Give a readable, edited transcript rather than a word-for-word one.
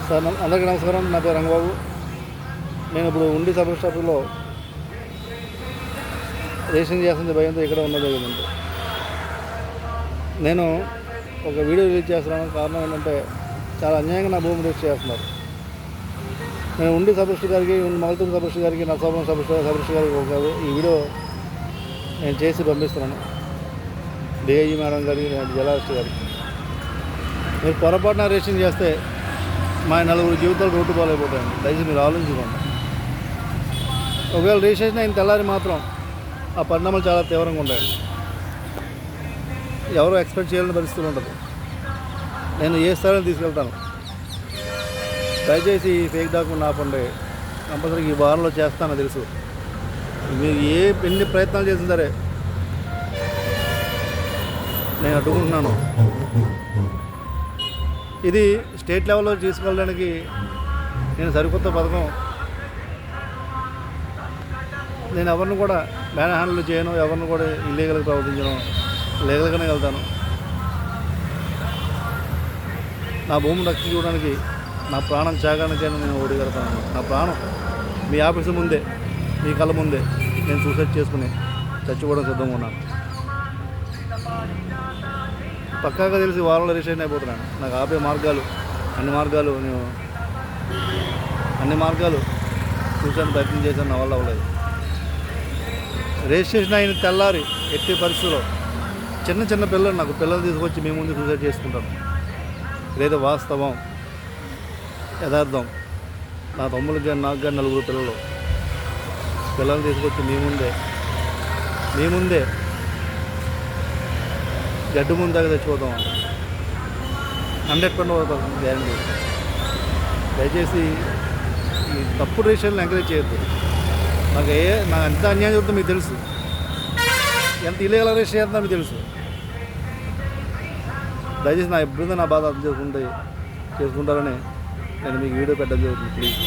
Sir అందరికీ నమస్కారం. నా పేరు రంగబాబు. నేను ఇప్పుడు ఉండి సబ్ స్టాప్లో రేషన్ చేస్తుంది భయంతో ఇక్కడ ఉన్న జరిగిందండి. నేను ఒక వీడియో రిలీజ్ చేస్తున్నాను. కారణం ఏంటంటే చాలా అన్యాయంగా నా భూమి రిలీజ్ చేస్తున్నారు. నేను ఉండి సబ్ గారికి, మగతూరు సబ్ గారికి, నరసాపురం సబ్ గారికి ఒక ఈ వీడియో నేను చేసి పంపిస్తున్నాను. డిఐజీ మేడం గారికి, జలాస్ట్ గారికి. మీరు పొరపాటున రేషన్ చేస్తే మా నలుగురు జీవితాలు రోడ్డు పాలైపోతాయండి. దయచేసి మీరు ఆలోచించుకోండి. ఒకవేళ రిజిస్ట్రేషన్ అయిన తెల్లారి మాత్రం ఆ పరిణామాలు చాలా తీవ్రంగా ఉంటాయండి. ఎవరో ఎక్స్పెక్ట్ చేయాలని పరిస్థితులు ఉంటుంది. నేను ఏ స్థాయిలో తీసుకెళ్తాను. దయచేసి ఈ ఫేక్ డాక్యుమెంట్ ఆపండి. కంపల్సరీ ఈ వారంలో చేస్తానని తెలుసు. మీరు ఎన్ని ప్రయత్నాలు చేసినా సరే నేను అడ్డుకుంటున్నాను. ఇది స్టేట్ లెవెల్లో తీసుకెళ్ళడానికి నేను సరికొత్త పథకం. నేను ఎవరిని కూడా మ్యాన్ హ్యాండిల్ చేయను, ఎవరిని కూడా ఇల్లీగల్గా ప్రవర్తించను, లీగల్గానే వెళ్తాను. నా భూమిని రక్షించుకోవడానికి నా ప్రాణం త్యాగానికైనా నేను ఓడిగలుగుతాను. నా ప్రాణం మీ ఆఫీసు ముందే, మీ కళ్ళ ముందే నేను సూసైడ్ చేసుకుని చచ్చిపోవడం సిద్ధంగా ఉన్నాను. పక్కాగా తెలిసి వారంలో రిజిస్ట్రేషన్ అయిపోతున్నాను. నాకు ఆపే మార్గాలు అన్ని మార్గాలు చూసాను, ప్రయత్నం చేశాను. నా వల్ల అవ్వలేదు. రిజిస్ట్రేషన్ అయిన తెల్లారి ఎట్టి పరిస్థితుల్లో చిన్న పిల్లలు, నాకు పిల్లలు తీసుకొచ్చి మీ ముందు సూసైడ్ చేసుకుంటాను. ఇదైతే వాస్తవం, యథార్థం. నా తమ్ముళ్ళకి కానీ నాకు కానీ నలుగురు పిల్లలు తీసుకొచ్చి మీ ముందే గడ్డు ముందు దాకా తెచ్చిపోతాం. 100% గ్యారంటీ. దయచేసి ఈ తప్పుడు రిజిస్ట్రేషన్లు ఎంకరేజ్ చేయొద్దు. నాకు ఎంత అన్యాయం జరుగుతుందో మీకు తెలుసు, ఎంత ఇల్లీగల్ రిజిస్టర్ చేస్తుందో మీకు తెలుసు. దయచేసి నా ఇబ్బంది, నా బాధ అర్థం చేసుకుంటారని నేను మీకు వీడియో పెట్టడం జరుగుతుంది. ప్లీజ్.